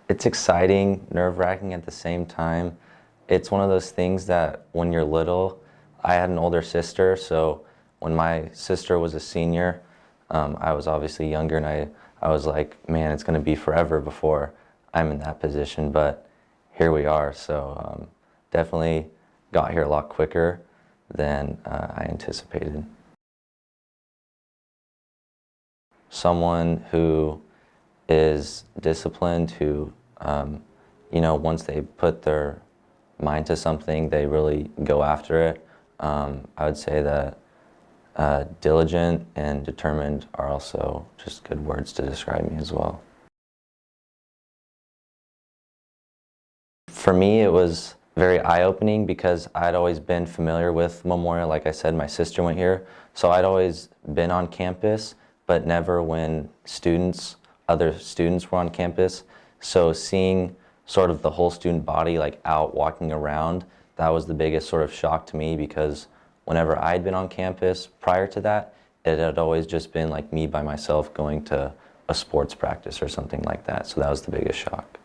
It's exciting, nerve-wracking at the same time. It's one of those things that when you're little, I had an older sister, so when my sister was a senior, I was obviously younger, and I was like, man, it's going to be forever before I'm in that position, but here we are. So definitely got here a lot quicker than I anticipated. Someone who is disciplined, who, once they put their mind to something, they really go after it. I would say that diligent and determined are also just good words to describe me as well. For me, it was very eye-opening because I'd always been familiar with Memorial. Like I said, my sister went here, so I'd always been on campus, but never when other students were on campus. So seeing sort of the whole student body like out walking around, that was the biggest sort of shock to me, because whenever I'd been on campus prior to that, it had always just been like me by myself going to a sports practice or something like that. So that was the biggest shock.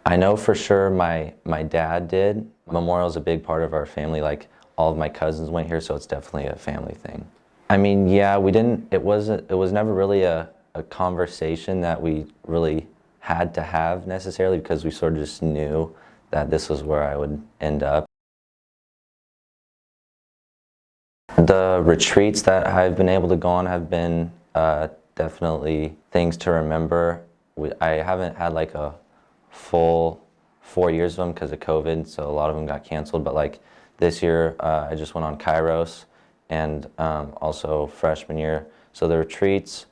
I know for sure my dad did. Memorial's a big part of our family. Like, all of my cousins went here, so it's definitely a family thing. I mean, yeah, it was never really a conversation that we really had to have necessarily, because we sort of just knew that this was where I would end up. The retreats that I've been able to go on have been definitely things to remember. I haven't had like a full 4 years of them because of COVID, so a lot of them got canceled, but like this year I just went on Kairos, and also freshman year. So the retreats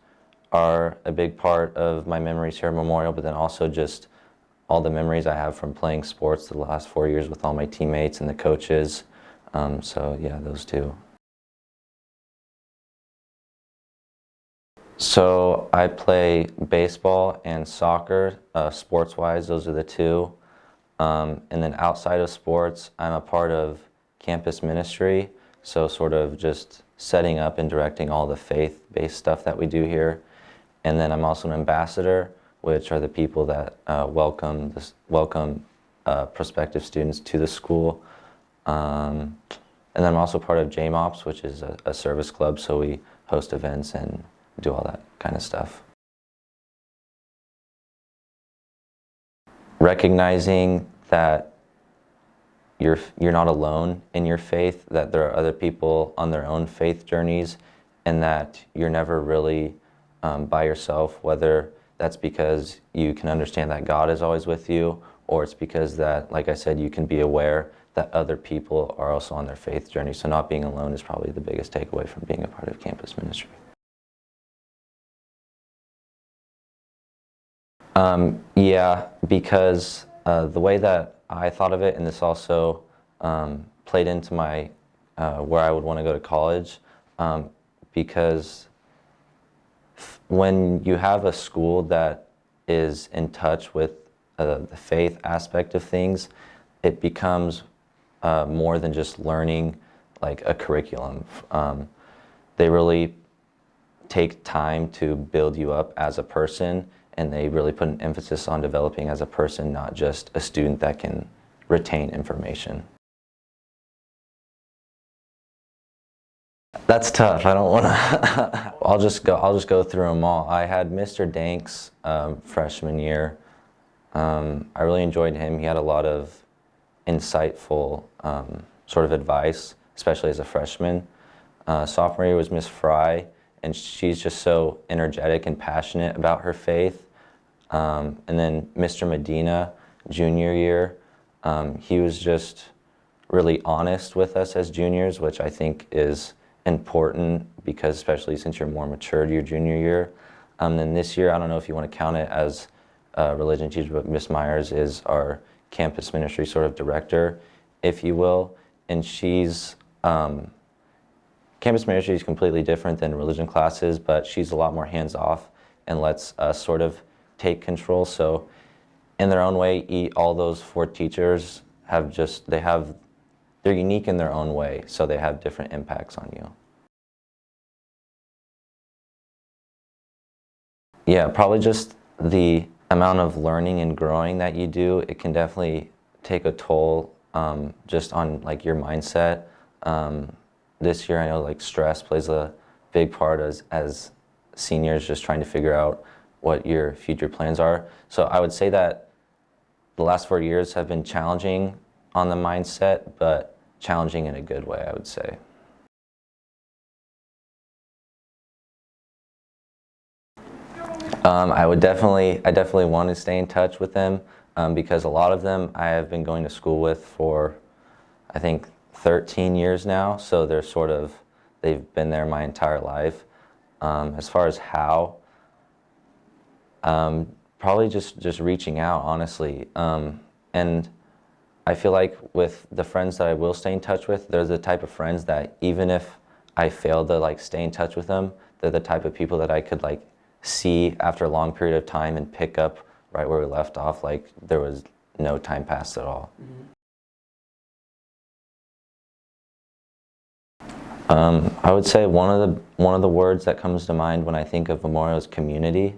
are a big part of my memories here at Memorial, but then also just all the memories I have from playing sports the last 4 years with all my teammates and the coaches. So yeah, those two. So I play baseball and soccer, sports-wise, those are the two. And then outside of sports, I'm a part of campus ministry, so sort of just setting up and directing all the faith-based stuff that we do here. And then I'm also an ambassador, which are the people that welcome prospective students to the school. And then I'm also part of SJMSpeaks, which is a service club, so we host events and do all that kind of stuff. Recognizing that you're not alone in your faith, that there are other people on their own faith journeys, and that you're never really by yourself, whether that's because you can understand that God is always with you, or it's because that, like I said, you can be aware that other people are also on their faith journey. So not being alone is probably the biggest takeaway from being a part of campus ministry. Yeah, because the way that I thought of it, and this also played into my where I would want to go to college, because when you have a school that is in touch with the faith aspect of things, it becomes more than just learning like a curriculum. They really take time to build you up as a person, and they really put an emphasis on developing as a person, not just a student that can retain information. That's tough. I don't want to. I'll just go through them all. I had Mr. Danks freshman year. I really enjoyed him. He had a lot of insightful sort of advice, especially as a freshman. Sophomore year was Miss Fry, and she's just so energetic and passionate about her faith. And then Mr. Medina, junior year, he was just really honest with us as juniors, which I think is important, because especially since you're more matured your junior year. Then this year, I don't know if you want to count it as a religion teacher, but Miss Myers is our campus ministry sort of director, if you will, and she's campus ministry is completely different than religion classes, but she's a lot more hands-off and lets us sort of take control. So in their own way, all those 4 teachers have they're unique in their own way, so they have different impacts on you. Yeah, probably just the amount of learning and growing that you do. It can definitely take a toll just on like your mindset. This year I know like stress plays a big part as seniors, just trying to figure out what your future plans are. So I would say that the last 4 years have been challenging on the mindset, but challenging in a good way, I would say. I definitely want to stay in touch with them because a lot of them I have been going to school with for, I think, 13 years now. So they've been there my entire life. As far as how, probably just reaching out, honestly. And I feel like with the friends that I will stay in touch with, they're the type of friends that even if I fail to like stay in touch with them, they're the type of people that I could like see after a long period of time and pick up right where we left off, like there was no time passed at all. I would say one of the words that comes to mind when I think of Memorial is community,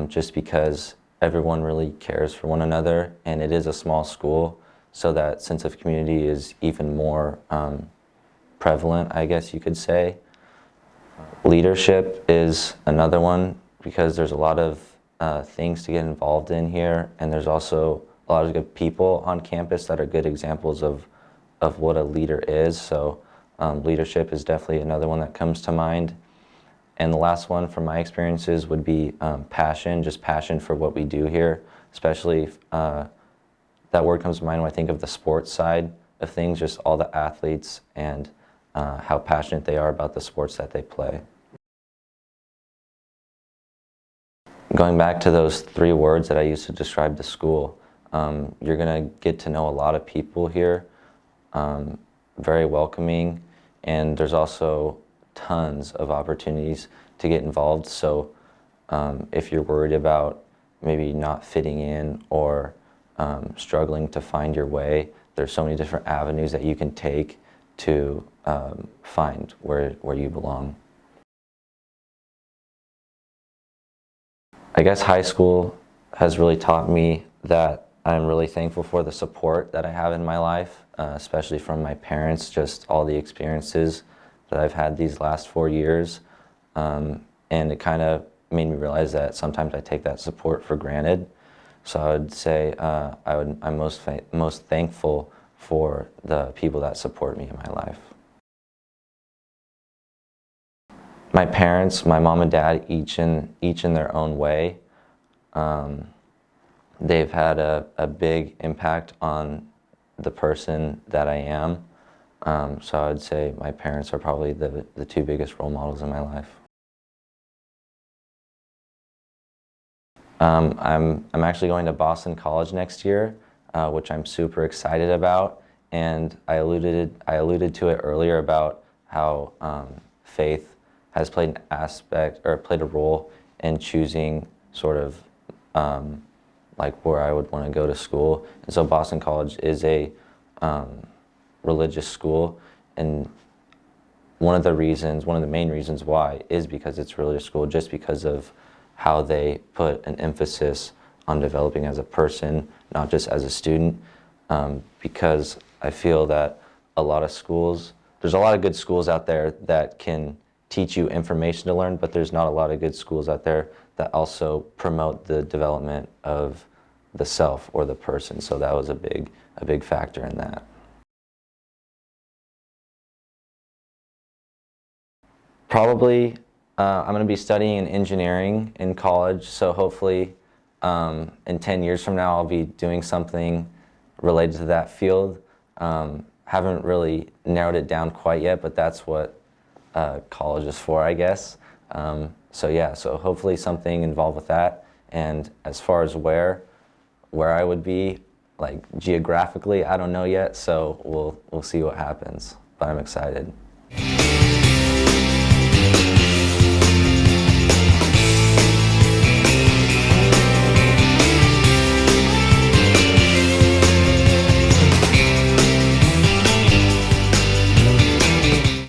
just because everyone really cares for one another, and it is a small school, so that sense of community is even more prevalent, I guess you could say. Leadership is another one because there's a lot of things to get involved in here, and there's also a lot of good people on campus that are good examples of what a leader is. So leadership is definitely another one that comes to mind. And the last one from my experiences would be passion, just passion for what we do here, especially that word comes to mind when I think of the sports side of things, just all the athletes and how passionate they are about the sports that they play. Going back to those 3 words that I used to describe the school, you're going to get to know a lot of people here, very welcoming, and there's also tons of opportunities to get involved. So if you're worried about maybe not fitting in or struggling to find your way, there's so many different avenues that you can take to find where you belong. I guess high school has really taught me that I'm really thankful for the support that I have in my life, especially from my parents, just all the experiences that I've had these last 4 years. And it kind of made me realize that sometimes I take that support for granted. So I would say I'm most thankful for the people that support me in my life. My parents, my mom and dad, each in their own way, they've had a big impact on the person that I am. So I would say my parents are probably the 2 biggest role models in my life. I'm actually going to Boston College next year, which I'm super excited about. And I alluded to it earlier about how faith has played an aspect or played a role in choosing sort of like where I would want to go to school. And so Boston College is a religious school, and one of the main reasons why is because it's a religious school, just because of how they put an emphasis on developing as a person, not just as a student, because I feel that there's a lot of good schools out there that can teach you information to learn, but there's not a lot of good schools out there that also promote the development of the self or the person. So that was a big factor in that. Probably I'm going to be studying in engineering in college, so hopefully in 10 years from now I'll be doing something related to that field. Haven't really narrowed it down quite yet, but that's what college is for, I guess. So yeah, so hopefully something involved with that. And as far as where I would be, like geographically, I don't know yet, so we'll see what happens, but I'm excited.